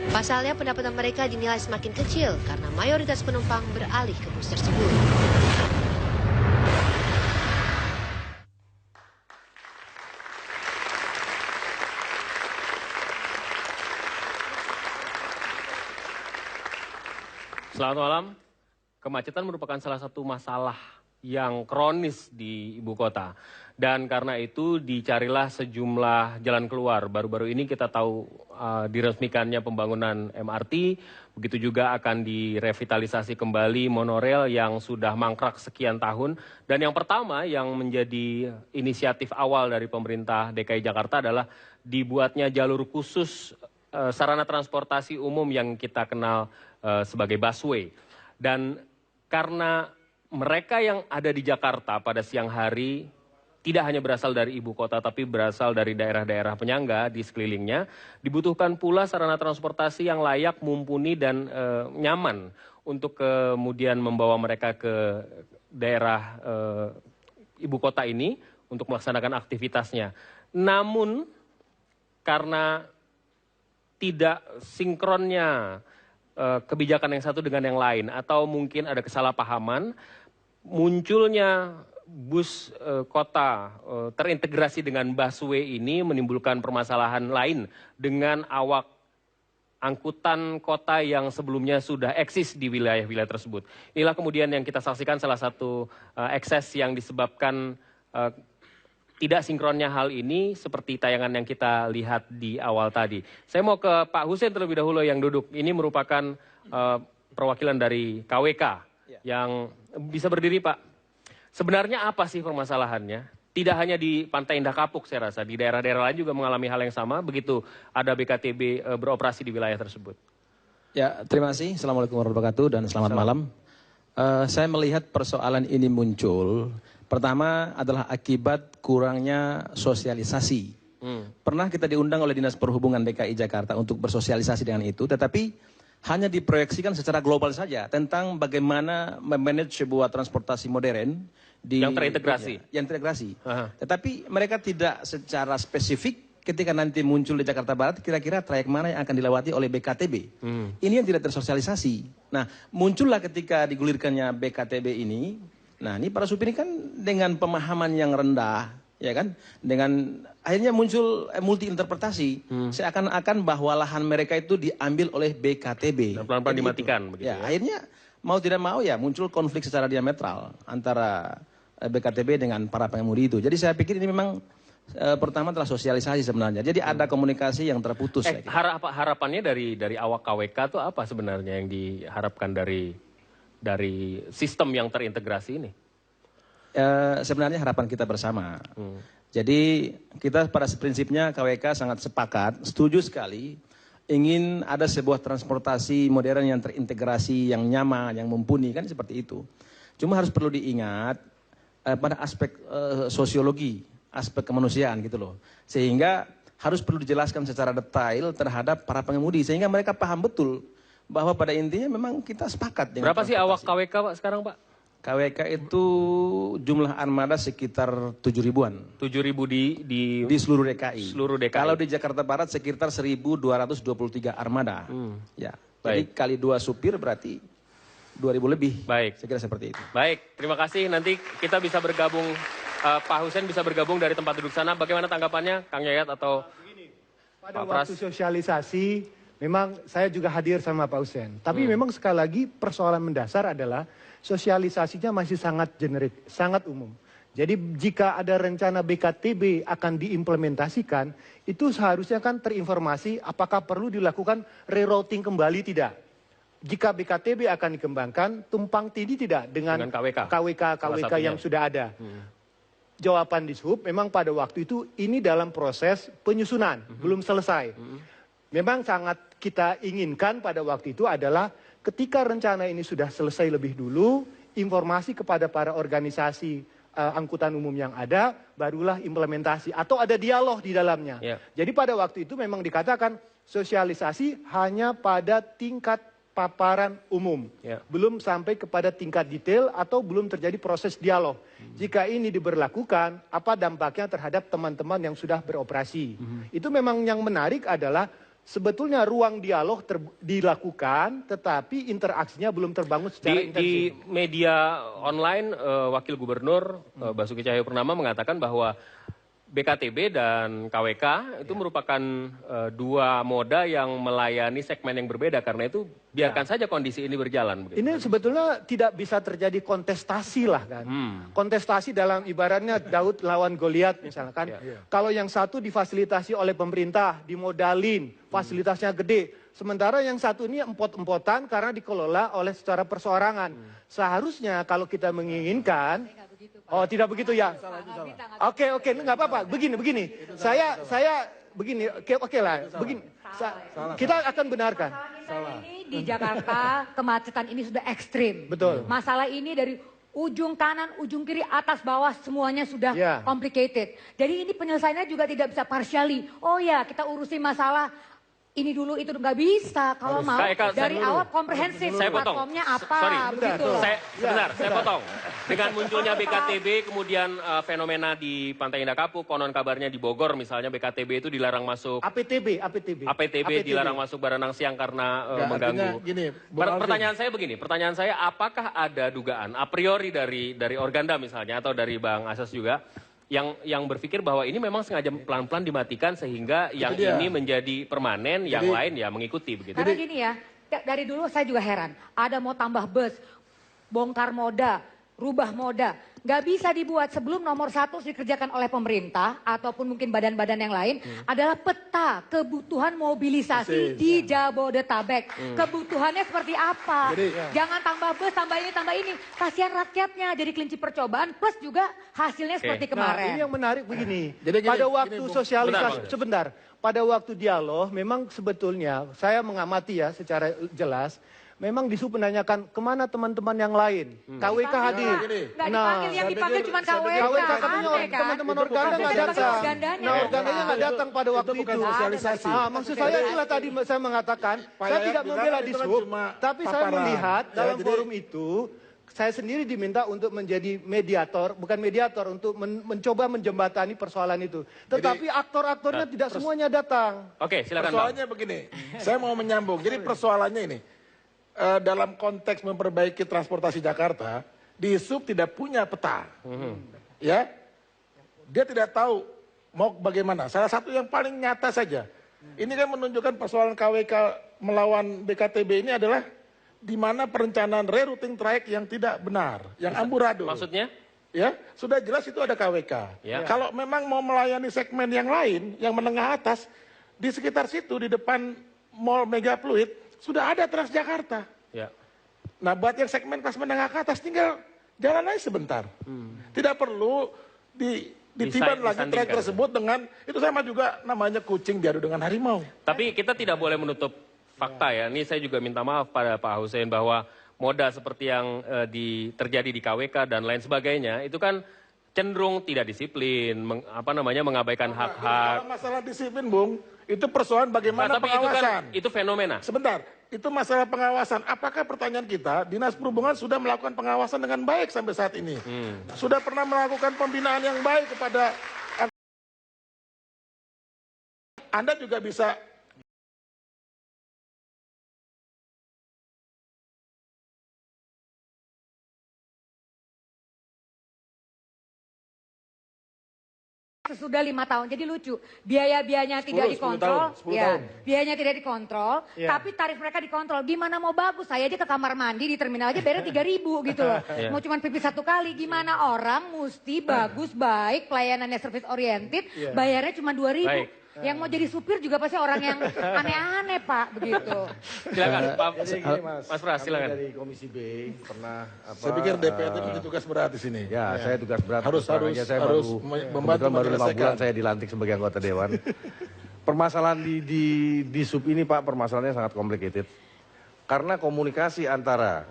Pasalnya pendapatan mereka dinilai semakin kecil karena mayoritas penumpang beralih ke bus tersebut. Selamat malam. Kemacetan merupakan salah satu masalah yang kronis di ibu kota. Dan karena itu dicarilah sejumlah jalan keluar. Baru-baru ini kita tahu diresmikannya pembangunan MRT. Begitu juga akan direvitalisasi kembali monorail yang sudah mangkrak sekian tahun. Dan yang pertama yang menjadi inisiatif awal dari pemerintah DKI Jakarta adalah dibuatnya jalur khusus sarana transportasi umum yang kita kenal sebagai busway. Dan karena mereka yang ada di Jakarta pada siang hari tidak hanya berasal dari ibu kota tapi berasal dari daerah-daerah penyangga di sekelilingnya, dibutuhkan pula sarana transportasi yang layak, mumpuni dan nyaman untuk kemudian membawa mereka ke daerah ibu kota ini untuk melaksanakan aktivitasnya. Namun karena tidak sinkronnya kebijakan yang satu dengan yang lain atau mungkin ada kesalahpahaman, munculnya bus kota terintegrasi dengan busway ini menimbulkan permasalahan lain dengan awak angkutan kota yang sebelumnya sudah eksis di wilayah-wilayah tersebut. Inilah kemudian yang kita saksikan salah satu ekses yang disebabkan tidak sinkronnya hal ini seperti tayangan yang kita lihat di awal tadi. Saya mau ke Pak Hussein terlebih dahulu yang duduk. Ini merupakan perwakilan dari KWK yang bisa berdiri, Pak. Sebenarnya apa sih permasalahannya? Tidak hanya di Pantai Indah Kapuk saya rasa, di daerah-daerah lain juga mengalami hal yang sama begitu ada BKTB beroperasi di wilayah tersebut. Ya, terima kasih. Assalamualaikum warahmatullahi wabarakatuh dan selamat malam. Saya melihat persoalan ini muncul. Pertama adalah akibat kurangnya sosialisasi. Pernah kita diundang oleh Dinas Perhubungan DKI Jakarta untuk bersosialisasi dengan itu, tetapi hanya diproyeksikan secara global saja tentang bagaimana memanage sebuah transportasi modern yang terintegrasi. Yang terintegrasi. Tetapi mereka tidak secara spesifik ketika nanti muncul di Jakarta Barat, kira-kira trayek mana yang akan dilewati oleh BKTB. Ini yang tidak tersosialisasi. Nah, muncullah ketika digulirkannya BKTB ini. Nah, ini para supir ini kan dengan pemahaman yang rendah, ya kan? Dengan akhirnya muncul multi interpretasi. Seakan-akan bahwa lahan mereka itu diambil oleh BKTB. Dan pelan-pelan dimatikan begitu ya. Akhirnya mau tidak mau ya muncul konflik secara diametral antara BKTB dengan para pengemudi itu. Jadi saya pikir ini memang pertama adalah sosialisasi sebenarnya. Jadi ada komunikasi yang terputus. Harapannya dari awak KWK itu apa sebenarnya yang diharapkan dari sistem yang terintegrasi ini? Sebenarnya harapan kita bersama. Jadi kita pada prinsipnya KWK sangat sepakat, setuju sekali, ingin ada sebuah transportasi modern yang terintegrasi, yang nyaman, yang mumpuni, kan seperti itu. Cuma harus perlu diingat pada aspek sosiologi, aspek kemanusiaan gitu loh. Sehingga harus perlu dijelaskan secara detail terhadap para pengemudi, sehingga mereka paham betul bahwa pada intinya memang kita sepakat dengan berapa sih awak KWK Pak sekarang Pak? KWK itu jumlah armada sekitar 7.000-an. 7.000 di seluruh DKI. Seluruh DKI. Kalau di Jakarta Barat sekitar 1.223 armada. Ya. Jadi kali 2 supir berarti 2.000 lebih. Baik. Saya kira seperti itu. Baik, terima kasih. Nanti kita bisa bergabung, Pak Hussein bisa bergabung dari tempat duduk sana. Bagaimana tanggapannya, Kang Yayat atau pada Pak Pras? waktu sosialisasi, memang saya juga hadir sama Pak Hussein. Tapi memang sekali lagi persoalan mendasar adalah sosialisasinya masih sangat generik, sangat umum. Jadi jika ada rencana BKTB akan diimplementasikan, itu seharusnya kan terinformasi apakah perlu dilakukan rerouting kembali tidak. Jika BKTB akan dikembangkan, tumpang tindih tidak dengan KWK yang sudah ada. Jawaban Dishub memang pada waktu itu ini dalam proses penyusunan, belum selesai. Memang sangat kita inginkan pada waktu itu adalah ketika rencana ini sudah selesai lebih dulu, informasi kepada para organisasi angkutan umum yang ada, barulah implementasi atau ada dialog di dalamnya. Jadi pada waktu itu memang dikatakan sosialisasi hanya pada tingkat paparan umum, belum sampai kepada tingkat detail atau belum terjadi proses dialog. Jika ini diberlakukan, apa dampaknya terhadap teman-teman yang sudah beroperasi? Itu memang yang menarik adalah sebetulnya ruang dialog dilakukan, tetapi interaksinya belum terbangun secara intensif. Di media online, Wakil Gubernur Basuki Cahayapurnama mengatakan bahwa BKTB dan KWK itu merupakan dua moda yang melayani segmen yang berbeda. Karena itu biarkan saja kondisi ini berjalan. Begitu. Ini sebetulnya tidak bisa terjadi kontestasi lah kan. Kontestasi dalam ibaratnya Daud lawan Goliat misalkan. Kalau yang satu difasilitasi oleh pemerintah, dimodalin, fasilitasnya gede. Sementara yang satu ini empot-empotan karena dikelola oleh secara perseorangan. Seharusnya kalau kita menginginkan, oh tidak begitu ya? Oke, nggak apa-apa. Begini. Saya begini, oke lah. Begini, kita akan benarkan. Masalah ini di Jakarta, kemacetan ini sudah ekstrim. Betul. Masalah ini dari ujung kanan, ujung kiri, atas, bawah, semuanya sudah complicated. Jadi ini penyelesaiannya juga tidak bisa partially. Oh ya, kita urusi masalah ini dulu itu nggak bisa. Kalau mau dari awal komprehensif, platformnya apa, begitu loh. Sebentar, saya potong. Dengan munculnya BKTB, kemudian fenomena di Pantai Indah Kapuk, konon kabarnya di Bogor misalnya BKTB itu dilarang masuk. APTB Dilarang masuk Baranang Siang karena mengganggu. Gini, pertanyaan saya, apakah ada dugaan a priori dari Organda misalnya atau dari Bang Asas juga yang berpikir bahwa ini memang sengaja pelan-pelan dimatikan sehingga yang ini menjadi permanen, yang lain ya mengikuti begitu. Karena gini ya, dari dulu saya juga heran. Ada mau tambah bus, bongkar moda, rubah moda. Nggak bisa dibuat sebelum nomor 1 dikerjakan oleh pemerintah ataupun mungkin badan-badan yang lain adalah peta kebutuhan mobilisasi di Jabodetabek. Kebutuhannya seperti apa? Jangan tambah bus, tambah ini. Kasihan rakyatnya jadi kelinci percobaan plus juga hasilnya seperti kemarin. Nah, ini yang menarik begini. Pada waktu sosialisasi sebentar, pada waktu dialog memang sebetulnya saya mengamati ya secara jelas. Memang Disub menanyakan kemana teman-teman yang lain. KWK hadir. Nggak dipanggil, yang dipanggil cuma KWK. KWK katanya teman-teman Organda nggak datang. Nah, Organdanya nggak datang pada waktu itu. Maksud saya itulah tadi saya mengatakan, saya tidak membela Disub, tapi saya melihat dalam forum itu, saya sendiri diminta untuk menjadi mediator, bukan mediator, untuk mencoba menjembatani persoalan itu. Tetapi aktor-aktornya tidak semuanya datang. Oke, silakan. Persoalannya begini, saya mau menyambung. Jadi persoalannya ini, dalam konteks memperbaiki transportasi Jakarta, Disub tidak punya peta. Ya, dia tidak tahu mau bagaimana. Salah satu yang paling nyata saja, ini kan menunjukkan persoalan KWK melawan BKTB ini adalah di mana perencanaan rerouting trayek yang tidak benar, yang amburadul. Maksudnya? Ya, sudah jelas itu ada KWK. Ya. Kalau memang mau melayani segmen yang lain, yang menengah atas, di sekitar situ, di depan Mall Mega Fluid, sudah ada Transjakarta. Ya. Nah, buat yang segmen kelas menengah ke atas tinggal jalan aja sebentar. Tidak perlu ditiban lagi trayek tersebut dengan, itu sama juga namanya kucing diadu dengan harimau. Tapi kita tidak boleh menutup fakta ya. Ini saya juga minta maaf pada Pak Hussein bahwa moda seperti yang terjadi di KWK dan lain sebagainya itu kan cenderung tidak disiplin, mengabaikan hak-hak. Kalau masalah disiplin, Bung, itu persoalan bagaimana pengawasan. Itu fenomena. Sebentar, itu masalah pengawasan. Apakah pertanyaan kita, Dinas Perhubungan sudah melakukan pengawasan dengan baik sampai saat ini? Sudah pernah melakukan pembinaan yang baik kepada Anda juga bisa. Sudah 5 tahun, jadi lucu. Biaya-biayanya tidak dikontrol, 10 tahun. Biayanya tidak dikontrol, tapi tarif mereka dikontrol. Gimana mau bagus? Saya aja ke kamar mandi di terminal aja bayar 3.000 gitu loh. Mau cuma pipis 1 kali, gimana orang mesti bagus, baik, pelayanannya service oriented, bayarnya cuma 2.000. Yang mau jadi supir juga pasti orang yang aneh-aneh, Pak, begitu. Silakan, Pak. Mas Pras, silakan. Dari Komisi B pernah Saya pikir DPR itu tugas berat di sini. Ya, saya tugas berat. Harus saya membantu baru 5 menyelesaikan. bulan saya dilantik sebagai anggota dewan. Permasalahan di sub ini, Pak, permasalahannya sangat complicated. Karena komunikasi antara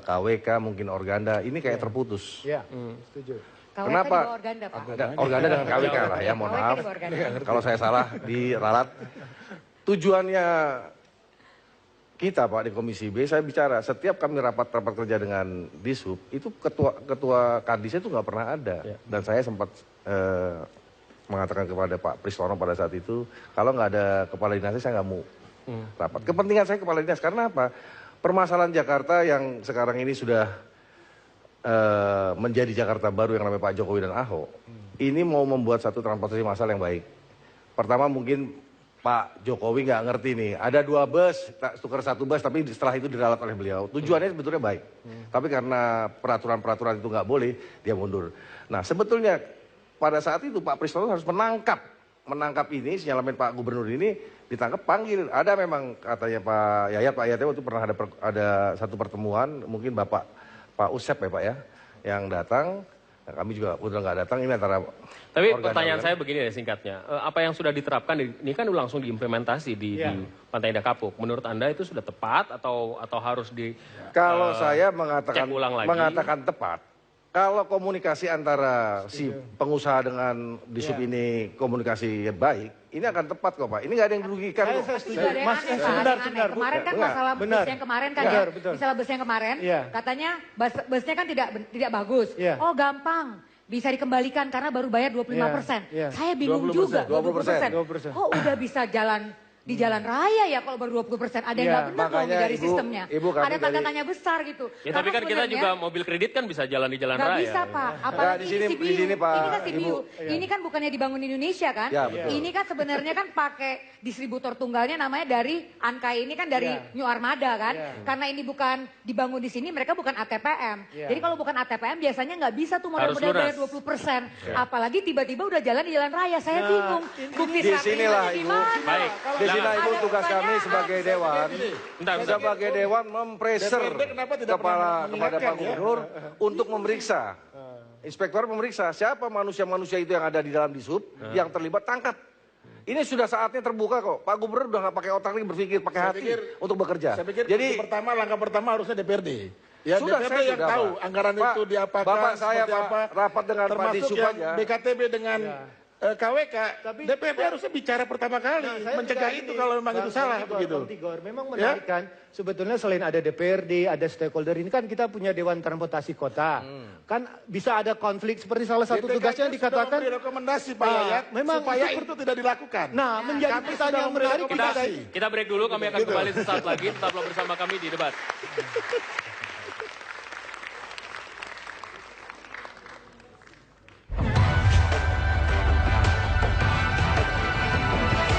KWK mungkin Organda ini kayak terputus. Ya, setuju. Kenapa? Organda, Pak. Organda dengan KWK lah ya, mohon maaf. Kalau saya salah diralat. Tujuannya kita, Pak, di Komisi B, saya bicara setiap kami rapat kerja dengan Disub, itu ketua kadisnya itu nggak pernah ada. Dan saya sempat mengatakan kepada Pak Pristono pada saat itu, kalau nggak ada kepala dinasnya saya nggak mau rapat. Kepentingan saya kepala dinas, karena apa? Permasalahan Jakarta yang sekarang ini sudah menjadi Jakarta baru yang namanya Pak Jokowi dan Ahok, ini mau membuat satu transportasi massal yang baik. Pertama mungkin Pak Jokowi nggak ngerti nih, ada 2 bus, tukar 1 bus, tapi setelah itu diralat oleh beliau. Tujuannya sebetulnya baik, tapi karena peraturan-peraturan itu nggak boleh, dia mundur. Nah sebetulnya pada saat itu Pak Pristono harus menangkap ini, sinyalemen Pak Gubernur ini, ditangkap, panggil. Ada memang katanya Pak Yayat waktu itu pernah ada satu pertemuan, mungkin Pak Usep ya Pak ya, yang datang. Nah, kami juga udah nggak datang, ini antara... Tapi pertanyaan saya begini ya singkatnya, apa yang sudah diterapkan ini kan langsung diimplementasi di Pantai Indah Kapuk. Menurut Anda itu sudah tepat atau harus Kalau saya cek ulang lagi? mengatakan tepat, kalau komunikasi antara si pengusaha dengan disub ini komunikasi baik, ini akan tepat kok Pak. Ini nggak ada yang dirugikan kok. Sebentar. Kemarin kan masalah bus yang kemarin kan ya. Misalnya bus yang kemarin, katanya busnya kan tidak bagus. Oh gampang, bisa dikembalikan karena baru bayar 25%. Saya bingung 20%, juga, 20%. Kok udah bisa jalan di jalan raya ya kalau baru 20%, ada yang nggak benar dong dari sistemnya. Ada tanda tanya besar gitu. Ya tapi kan kita juga mobil kredit kan bisa jalan di jalan raya. Nggak bisa Pak, apalagi di sini, Pak, ini kan CBU. Ibu. Ini kan bukannya dibangun di Indonesia kan? Ya, betul. Ini kan sebenarnya kan pakai distributor tunggalnya namanya dari Ankai, ini kan dari New Armada kan? Karena ini bukan dibangun di sini, mereka bukan ATPM. Jadi kalau bukan ATPM biasanya nggak bisa tuh modal-modal bayar 20%. Apalagi tiba-tiba udah jalan di jalan raya, saya bingung. Bukti disinilah di Ibu. mana? Baik. Disinilah Ibu tugas kami sebagai Dewan. Sebagai Dewan mempreser kepada Pak Gubernur untuk memeriksa. Inspektor memeriksa siapa manusia-manusia itu yang ada di dalam disub yang terlibat, tangkap. Ini sudah saatnya terbuka kok. Pak Gubernur udah nggak pakai otak lagi, berpikir pakai hati untuk bekerja. Saya pikir Jadi langkah pertama harusnya DPRD. Ya, sudah, DPRD saya yang sudah, tahu Pak. anggaran Pak, itu diapakan, Bapak saya seperti apa. rapat dengan Pak Termasuk Disub yang aja. BKTB dengan KWK, DPRD harusnya bicara pertama kali, mencegah itu kalau memang itu salah begitu. Memang menarik kan, sebetulnya selain ada DPRD, ada stakeholder, ini kan kita punya Dewan Transportasi Kota. Kan bisa ada konflik seperti salah satu tugasnya yang dikatakan. Sudah rekomendasi Pak Yayat, memang supaya itu tidak dilakukan. Nah, menjadi pertanyaan menarik Kita break dulu, kami akan kembali sesaat lagi. Tetaplah bersama kami di Debat.